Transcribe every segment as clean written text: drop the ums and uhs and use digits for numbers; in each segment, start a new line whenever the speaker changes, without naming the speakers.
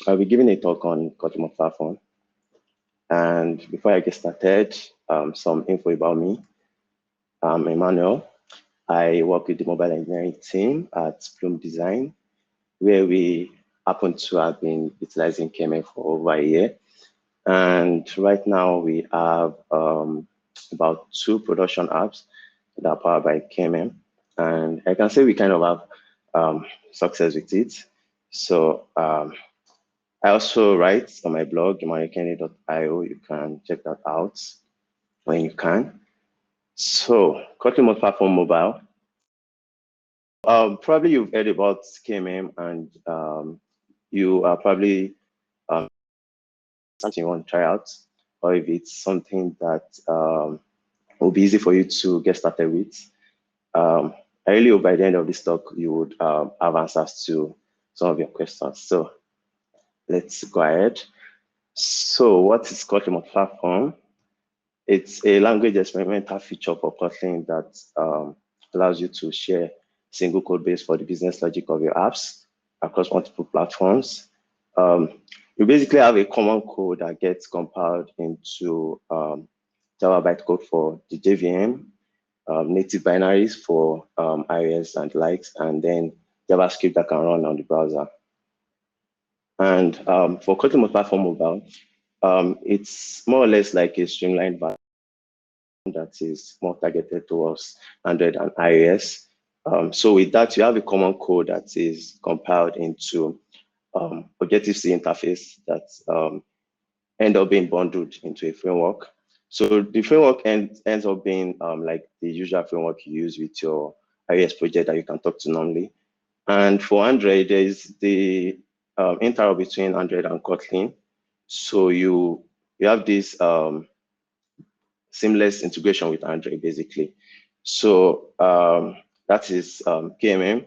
I'll be giving a talk on Kotlin Multiplatform. And before I get started, some info about me. I'm Emmanuel. I work with the mobile engineering team at Bloom Design, where we happen to have been utilizing KMM for over a year. And right now we have about 2 production apps that are powered by KMM. And I can say we kind of have success with it. So I also write on my blog, emmanuelkehinde.io. You can check that out when you can. So Kotlin Multiplatform Mobile. Probably you've heard about KMM, and you are probably something you want to try out, or if it's something that will be easy for you to get started with. I really hope by the end of this talk you would have answers to some of your questions. So let's go ahead. So what is Kotlin Multiplatform? It's a language experimental feature for Kotlin that allows you to share single code base for the business logic of your apps across multiple platforms. You basically have a common code that gets compiled into Java bytecode for the JVM, native binaries for iOS and likes, and then JavaScript that can run on the browser. And for Kotlin Multiplatform Mobile, it's more or less like a streamlined version that is more targeted towards Android and iOS. So with that, you have a common code that is compiled into Objective-C interface that end up being bundled into a framework. So the framework ends up being like the usual framework you use with your iOS project that you can talk to normally. And for Android, there is the interop between Android and Kotlin. So you have this seamless integration with Android, basically. So that is KMM.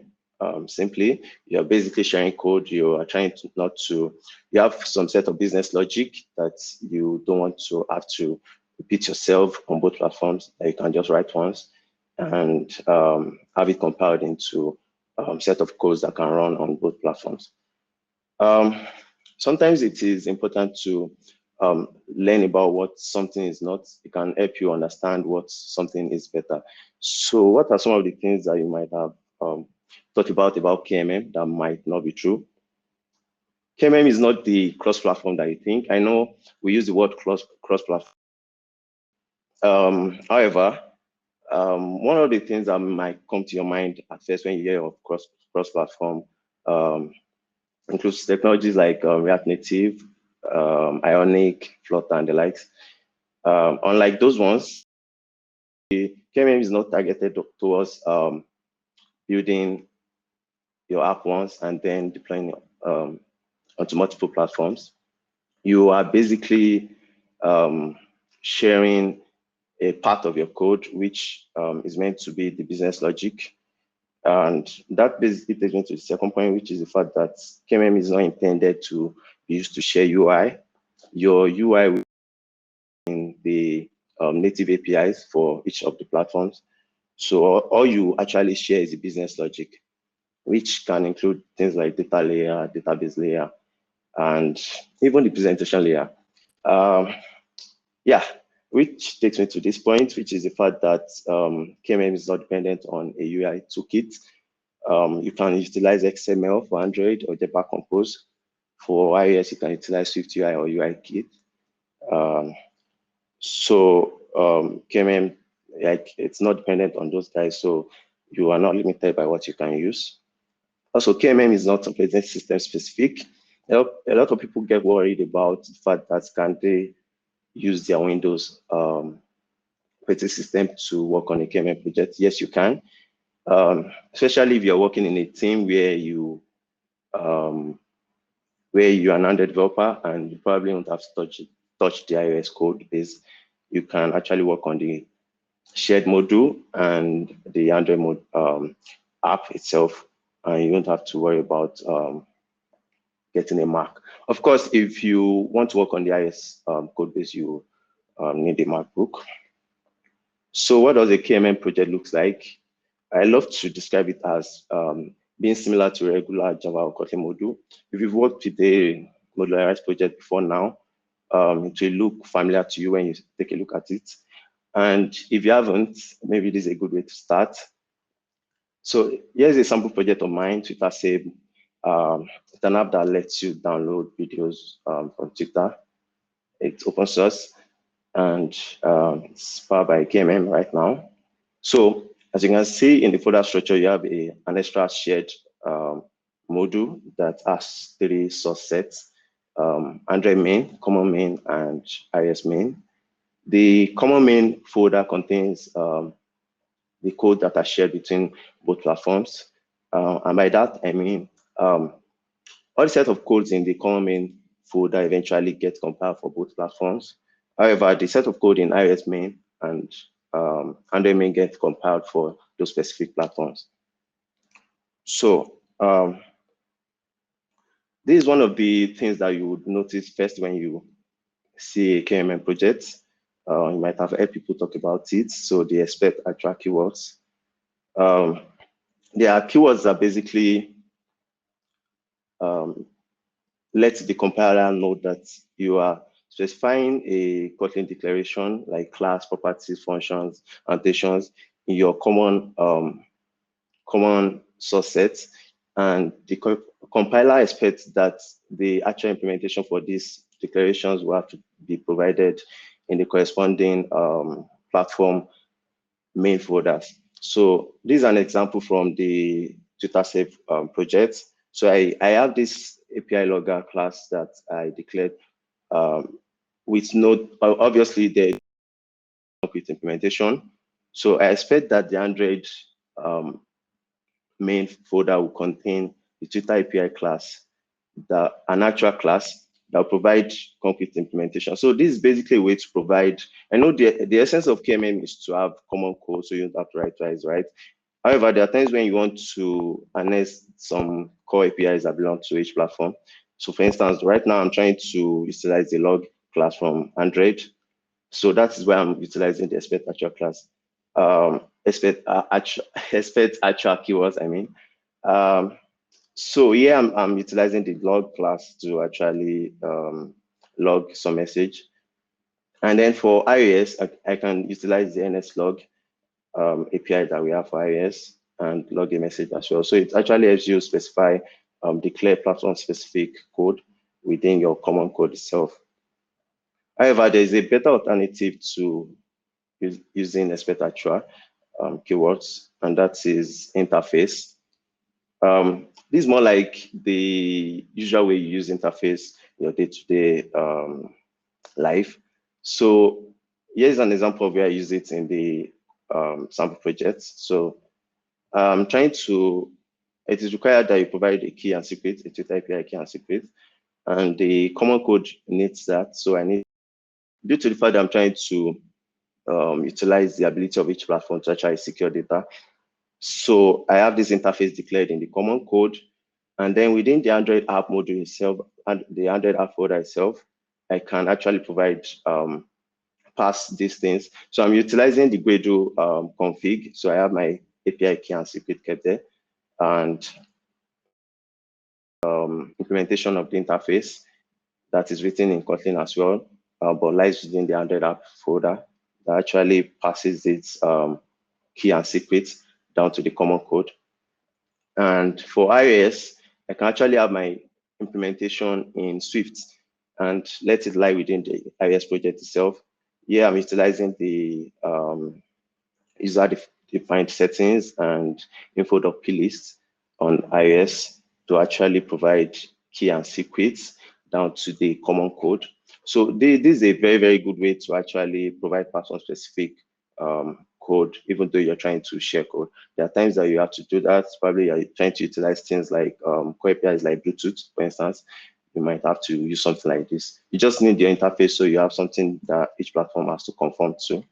Simply, you're basically sharing code. You are trying to you have some set of business logic that you don't want to have to repeat yourself on both platforms, that you can just write once and have it compiled into a set of codes that can run on both platforms. Sometimes it is important to learn about what something is not. It can help you understand what something is better. So what are some of the things that you might have thought about KMM that might not be true? KMM is not the cross-platform that you think. I know we use the word cross-platform. However, one of the things that might come to your mind at first when you hear of cross-platform includes technologies like React Native, Ionic, Flutter, and the likes. Unlike those ones, the KMM is not targeted towards building your app once and then deploying onto multiple platforms. You are basically sharing a part of your code, which is meant to be the business logic. And that basically takes me to the second point, which is the fact that KMM is not intended to be used to share UI. Your UI will be in the native APIs for each of the platforms. So all you actually share is the business logic, which can include things like data layer, database layer, and even the presentation layer. Yeah, which takes me to this point, which is the fact that KMM is not dependent on a UI toolkit. You can utilize XML for Android or Java Compose. For iOS, you can utilize SwiftUI or UIKit. So KMM, like, it's not dependent on those guys, so you are not limited by what you can use. Also, KMM is not operating system specific. A lot of people get worried about the fact that can they use their Windows operating system to work on a KMM project. Yes, you can, especially if you're working in a team where you are an Android developer and you probably don't have to touch the iOS code base. You can actually work on the shared module and the Android app itself, and you don't have to worry about getting a Mac. Of course, if you want to work on the iOS code base, you need a MacBook. So what does a KMM project look like? I love to describe it as being similar to a regular Java or Kotlin module. If you've worked with a modularized project before now. It will look familiar to you when you take a look at it. And if you haven't, maybe this is a good way to start. So here's a sample project of mine, Twitter Save. It's an app that lets you download videos from Twitter. It's open source and it's powered by KMM right now. So as you can see in the folder structure, you have an extra shared module that has 3 source sets, Android main, common main, and iOS main. The common main folder contains the code that are shared between both platforms. And by that, I mean, all the set of codes in the common main folder eventually get compiled for both platforms. However, the set of code in iOS main and Android main get compiled for those specific platforms. So this is one of the things that you would notice first when you see a KMM project. You might have heard people talk about it. So they expect actual keywords. There are keywords that basically let the compiler know that you are specifying a Kotlin declaration like class, properties, functions, annotations in your common source set, and the compiler expects that the actual implementation for these declarations will have to be provided in the corresponding platform main folders. So this is an example from the Twitter Save project. So I have this API logger class that I declared with no, obviously the concrete implementation. So I expect that the Android main folder will contain the Twitter API class, an actual class that will provide concrete implementation. So this is basically a way to provide, I know the essence of KMM is to have common code so you don't have to write twice, right? However, there are times when you want to harness some core APIs that belong to each platform. So for instance, right now I'm trying to utilize the log class from Android. So that is why I'm utilizing the expect actual class. Expect actual keywords, I mean. So here I'm utilizing the log class to actually log some message. And then for iOS, I can utilize the nslog API that we have for iOS and log a message as well. So it actually helps you specify, declare platform specific code within your common code itself. However, there is a better alternative to using expect actual keywords, and that is interface. This is more like the usual way you use interface in your day-to-day life. So here's an example of where I use it in the sample project. So I'm trying to, it is required that you provide a key and secret, a Twitter API key and secret, and the common code needs that. So I need, due to the fact that I'm trying to utilize the ability of each platform to actually secure data. So I have this interface declared in the common code, and then within the Android app module itself and the Android app folder itself, I can actually provide pass these things. So I'm utilizing the Gradle config. So I have my API key and secret kept there, and implementation of the interface that is written in Kotlin as well, but lies within the Android app folder that actually passes its key and secret down to the common code. And for iOS, I can actually have my implementation in Swift and let it lie within the iOS project itself. Here I'm utilizing the user-defined settings and info.plist on iOS to actually provide key and secrets down to the common code. So this is a very, very good way to actually provide platform-specific code, even though you're trying to share code. There are times that you have to do that. Probably you're trying to utilize things like core APIs like Bluetooth, for instance. You might have to use something like this. You just need your interface so you have something that each platform has to conform to.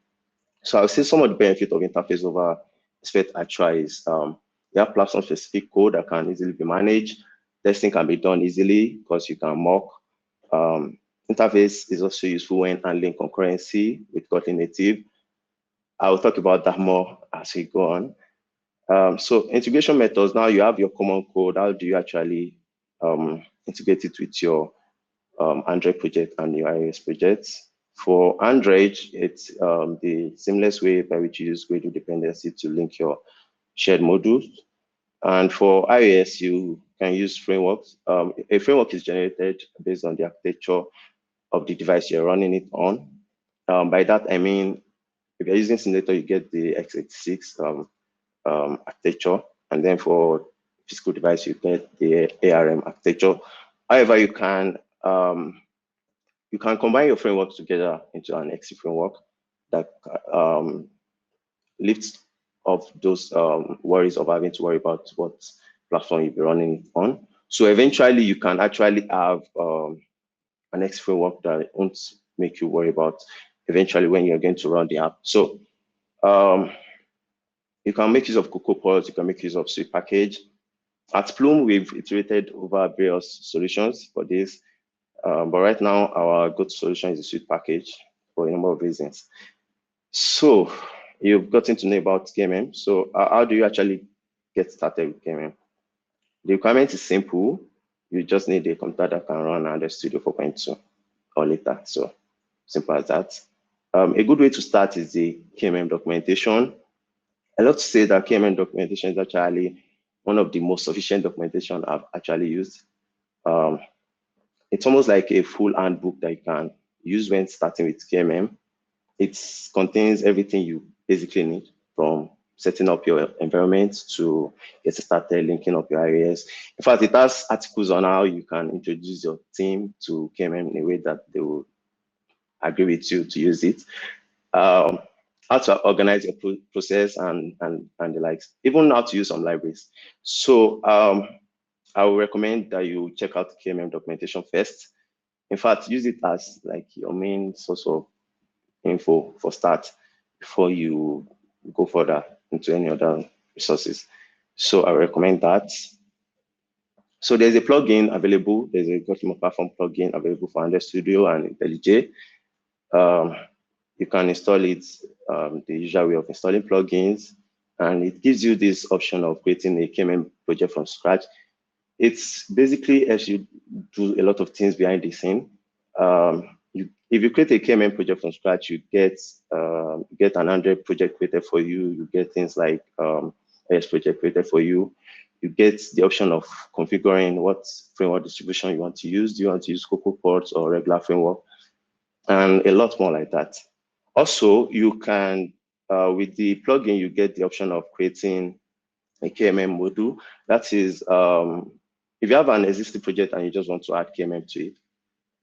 So I'll say some of the benefit of interface over expect actual is you have platform specific code that can easily be managed. Testing can be done easily because you can mock. Interface is also useful when handling concurrency with Kotlin native. I will talk about that more as we go on. So integration methods, now you have your common code. How do you actually integrate it with your Android project and the iOS projects. For Android, it's the seamless way by which you use Gradle dependency to link your shared modules. And for iOS, you can use frameworks. A framework is generated based on the architecture of the device you're running it on. By that, I mean, if you're using Simulator, you get the x86 architecture, and then for physical device, you get the ARM architecture. However, you can combine your frameworks together into an XC framework that lifts off those worries of having to worry about what platform you'll be running it on. So eventually, you can actually have an X framework that won't make you worry about eventually when you're going to run the app. So you can make use of Cocoa Pods, you can make use of Sweet Package. At Plume, we've iterated over various solutions for this, but right now our go-to solution is the Sweet Package for a number of reasons. So you've gotten to know about KMM. So how do you actually get started with KMM? The requirement is simple. You just need a computer that can run Android Studio 4.2 or later. So simple as that. A good way to start is the KMM documentation. I love to say that KMM documentation is actually one of the most sufficient documentation I've actually used. It's almost like a full handbook that you can use when starting with KMM. It contains everything you basically need, from setting up your environment to get started, linking up your iOS. In fact, it has articles on how you can introduce your team to KMM in a way that they will agree with you to use it. How to organize your process and the likes, even how to use some libraries. So I would recommend that you check out KMM documentation first. In fact, use it as like your main source of info for start before you go further into any other resources. So I recommend that. So there's a plugin available. There's a Kotlin Multiplatform plugin available for Android Studio and IntelliJ. You can install it the usual way of installing plugins, and it gives you this option of creating a KMM project from scratch. It's basically as you do a lot of things behind the scene. If you create a KMM project from scratch, you get an Android project created for you. You get things like iOS project created for you. You get the option of configuring what framework distribution you want to use. Do you want to use Cocoa Pods or regular framework? And a lot more like that. Also, you can, with the plugin, you get the option of creating a KMM module. That is, if you have an existing project and you just want to add KMM to it,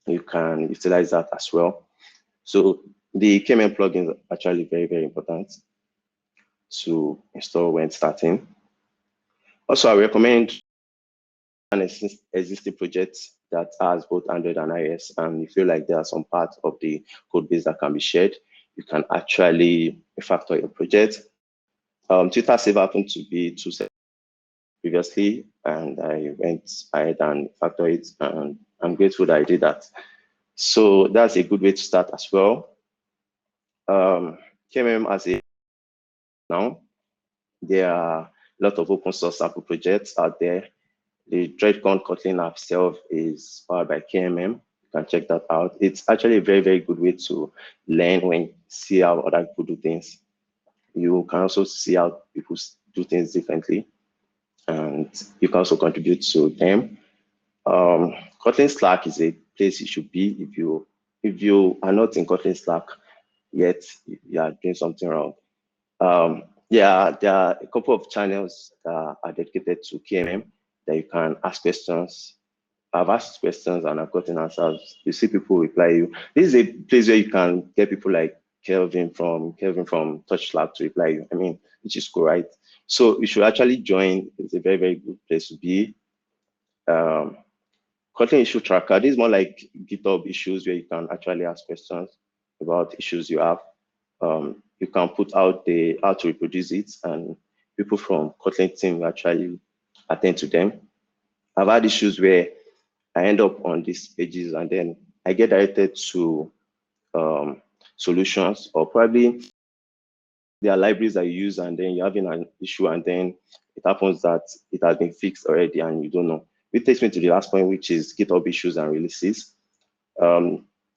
you can utilize that as well. So the KMM plugin is actually very, very important to install when starting. Also, I recommend an existing project that has both Android and iOS, and you feel like there are some parts of the code base that can be shared, you can actually refactor your project. Twitter Save happened to be 2 previously, and I went ahead and factor it, and I'm grateful that I did that. So that's a good way to start as well. KMM as a now, there are a lot of open source sample projects out there. The DreadCon Kotlin app itself is powered by KMM. You can check that out. It's actually a very, very good way to learn when you see how other people do things. You can also see how people do things differently, and you can also contribute to them. Kotlin Slack is a place you should be. If you are not in Kotlin Slack yet, you are doing something wrong. Yeah, there are a couple of channels that are dedicated to KMM that you can ask questions. I've asked questions and I've gotten answers. You see people reply you. This is a place where you can get people like Kelvin from Touch Lab to reply you. I mean, which is cool, right? So you should actually join. It's a very, very good place to be. Kotlin issue tracker. This is more like GitHub issues where you can actually ask questions about issues you have. You can put out the how to reproduce it, and people from Kotlin team will actually attend to them. I've had issues where I end up on these pages and then I get directed to solutions, or probably there are libraries that you use and then you're having an issue and then it happens that it has been fixed already and you don't know. It takes me to the last point, which is GitHub issues and releases.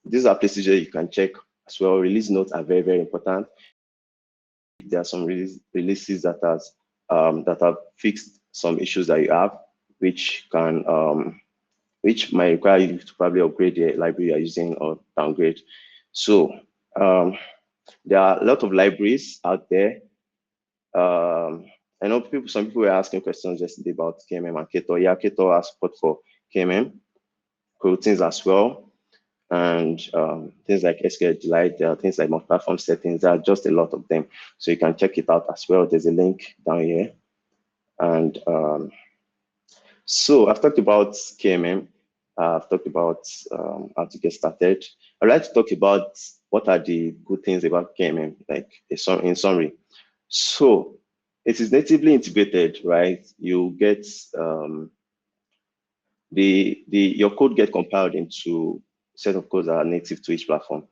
These are places where you can check as well. Release notes are very, very important. There are some releases that have fixed some issues that you have, which might require you to probably upgrade the library you're using or downgrade. So there are a lot of libraries out there. I know some people were asking questions yesterday about KMM and Ktor. Yeah, Ktor has support for KMM, coroutines as well, and things like SQLite. There are things like multi-platform settings. There are just a lot of them, so you can check it out as well. There's a link down here, and so I've talked about KMM. I've talked about how to get started. I'd like to talk about what are the good things about KMM, like in summary. So it is natively integrated, right? You get your code get compiled into a set of codes that are native to each platform.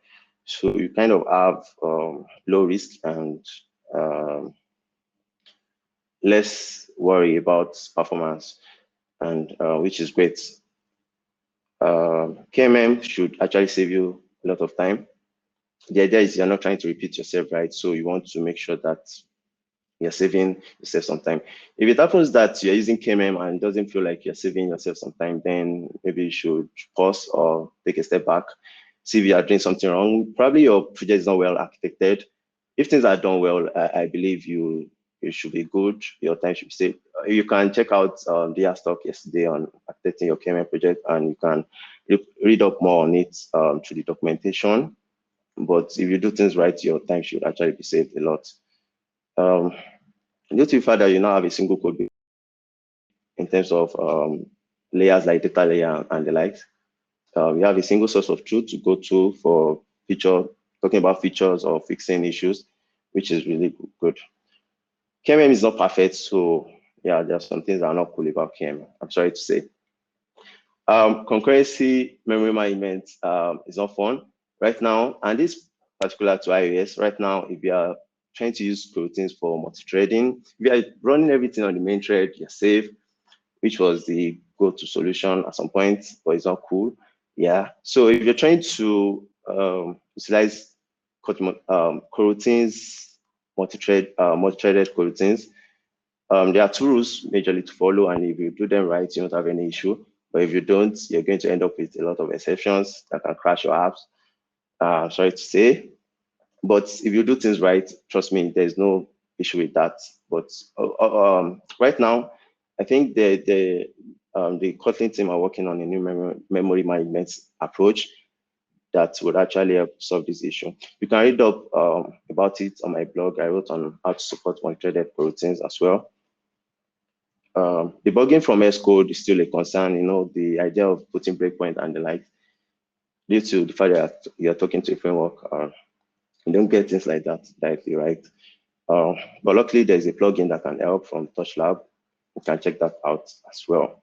So you kind of have low risk and less worry about performance, and which is great. KMM should actually save you a lot of time. The idea is you're not trying to repeat yourself, right? So you want to make sure that you're saving yourself some time. If it happens that you're using KMM and it doesn't feel like you're saving yourself some time, then maybe you should pause or take a step back, see if you are doing something wrong. Probably your project is not well architected. If things are done well, I believe you should be good. Your time should be saved. You can check out the talk yesterday on architecting your KMM project, and you can read up more on it through the documentation. But if you do things right, your time should actually be saved a lot. Due to the fact that you now have a single code base in terms of layers like data layer and the likes, you have a single source of truth to go to for talking about features or fixing issues, which is really good. KMM is not perfect, so yeah, there are some things that are not cool about KMM. I'm sorry to say. Concurrency memory management is not fun right now, and this particular to iOS right now. If you are trying to use coroutines for multi-threading, if you are running everything on the main thread, you're safe, which was the go-to solution at some point, but it's not cool. Yeah. So if you're trying to utilize coroutines, multi-threaded coroutines, there are 2 rules majorly to follow, and if you do them right, you don't have any issue. But if you don't, you're going to end up with a lot of exceptions that can crash your apps. Sorry to say, but if you do things right, trust me, there's no issue with that. But right now, I think the Kotlin team are working on a new memory management approach that would actually help solve this issue. You can read up about it on my blog. I wrote on how to support multi-threaded coroutines as well. Debugging from S code is still a concern. The idea of putting breakpoint and the like, due to the fact that you're talking to a framework, you don't get things like that directly, right? But luckily, there's a plugin that can help from TouchLab. You can check that out as well.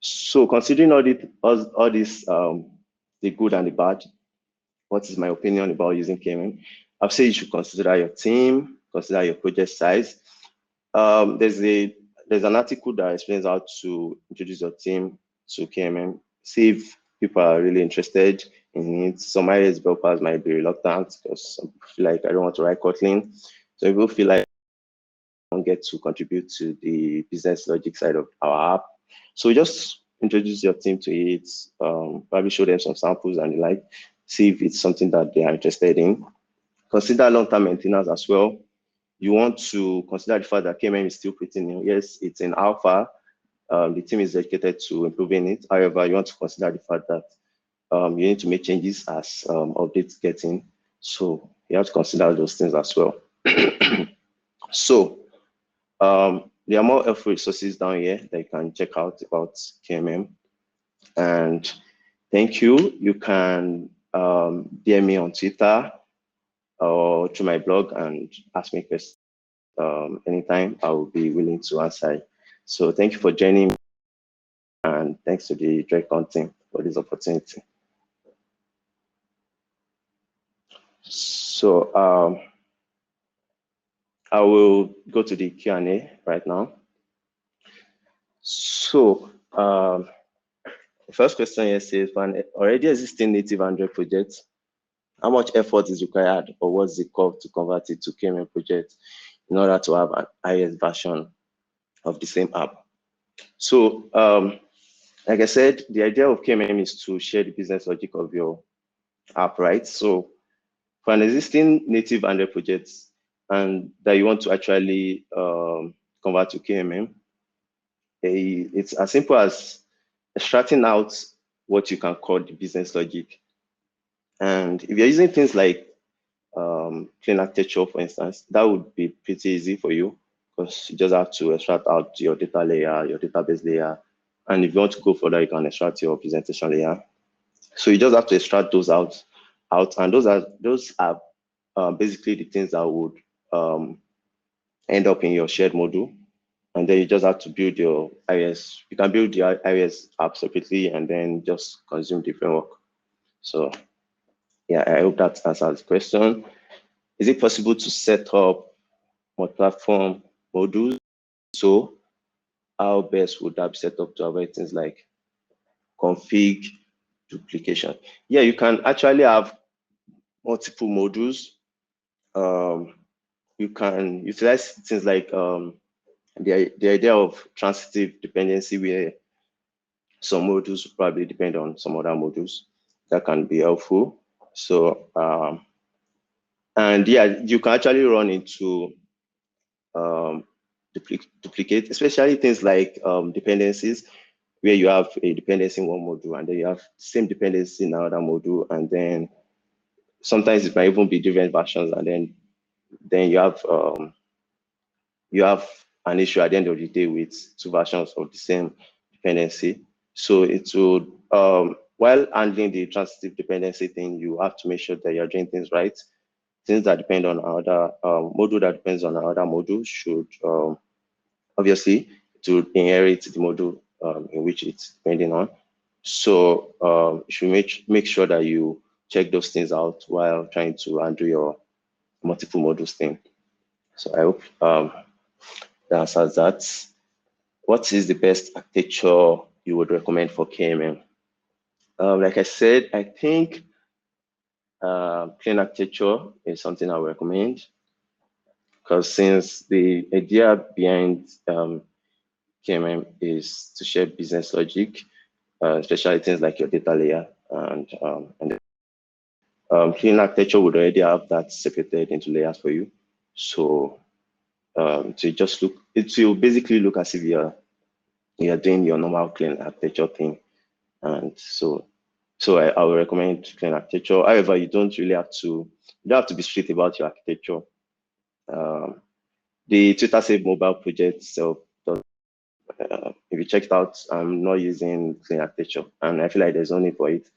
So considering all this, the good and the bad, what is my opinion about using KMM? I'll say you should consider your team, consider your project size. There's an article that explains how to introduce your team to KMM. See if people are really interested in it. Some iOS developers might be reluctant because some people feel like I don't want to write Kotlin. So people feel like I don't get to contribute to the business logic side of our app. So just introduce your team to it, probably show them some samples and the like, see if it's something that they are interested in. Consider long-term maintenance as well. You want to consider the fact that KMM is still pretty new. Yes, it's in alpha. The team is dedicated to improving it. However, you want to consider the fact that you need to make changes as updates get in. So you have to consider those things as well. So there are more helpful resources down here that you can check out about KMM. And thank you. You can DM me on Twitter or through my blog and ask me questions anytime. I will be willing to answer. So thank you for joining me, and thanks to the DirectCon team for this opportunity. So I will go to the Q&A right now. So The first question here says, for an already existing native Android project, how much effort is required, or what's the curve to convert it to KMM project in order to have an iOS version of the same app? So, like I said, the idea of KMM is to share the business logic of your app, right? So, for an existing native Android project and that you want to actually convert to KMM, it's as simple as extracting out what you can call the business logic. And if you're using things like clean architecture, for instance, that would be pretty easy for you because you just have to extract out your data layer, your database layer. And if you want to go further, you can extract your presentation layer. So you just have to extract those out, and those are basically the things that would end up in your shared module. And then you just have to build your iOS. You can build your iOS app separately and then just consume the framework. So yeah, I hope that answers the question. Is it possible to set up multi-platform modules? So how best would that be set up to avoid things like config duplication? Yeah, you can actually have multiple modules. You can utilize things like the idea of transitive dependency, where some modules probably depend on some other modules. That can be helpful. So and yeah, you can actually run into duplicate, especially things like dependencies, where you have a dependency in one module and then you have same dependency in another module, and then sometimes it might even be different versions, and then you have an issue at the end of the day with two versions of the same dependency. So it would while handling the transitive dependency thing, you have to make sure that you're doing things right. Things that depend on another module that depends on another module should obviously to inherit the module in which it's depending on. So you should make sure that you check those things out while trying to handle your multiple modules thing. So I hope that answers that. What is the best architecture you would recommend for KMM? Like I said, I think clean architecture is something I would recommend, because since the idea behind KMM is to share business logic, especially things like your data layer, and clean architecture would already have that separated into layers for you. So to just look, it will basically look as if you're doing your normal clean architecture thing. And so I would recommend clean architecture. However, you don't have to be strict about your architecture. The Twitter Save Mobile project itself, if you check it out, I'm not using clean architecture, and I feel like there's no need for it.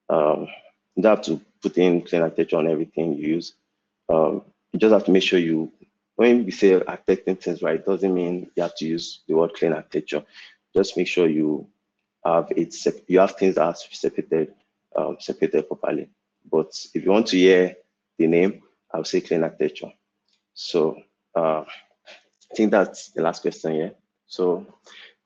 You don't have to put in clean architecture on everything you use. You just have to make sure when we say architecting things right, it doesn't mean you have to use the word clean architecture. Just make sure you have things that are separated properly. But if you want to hear the name, I'll say clean architecture. So I think that's the last question here. So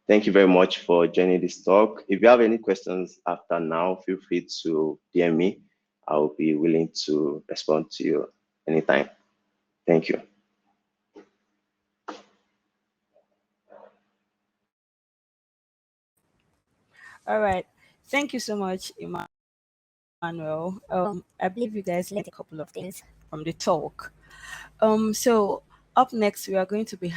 thank you very much for joining this talk. If you have any questions after now, feel free to DM me. I'll be willing to respond to you anytime. Thank you.
All right. Thank you so much, Emmanuel. I believe you guys learned a couple of things from the talk. So up next, we are going to be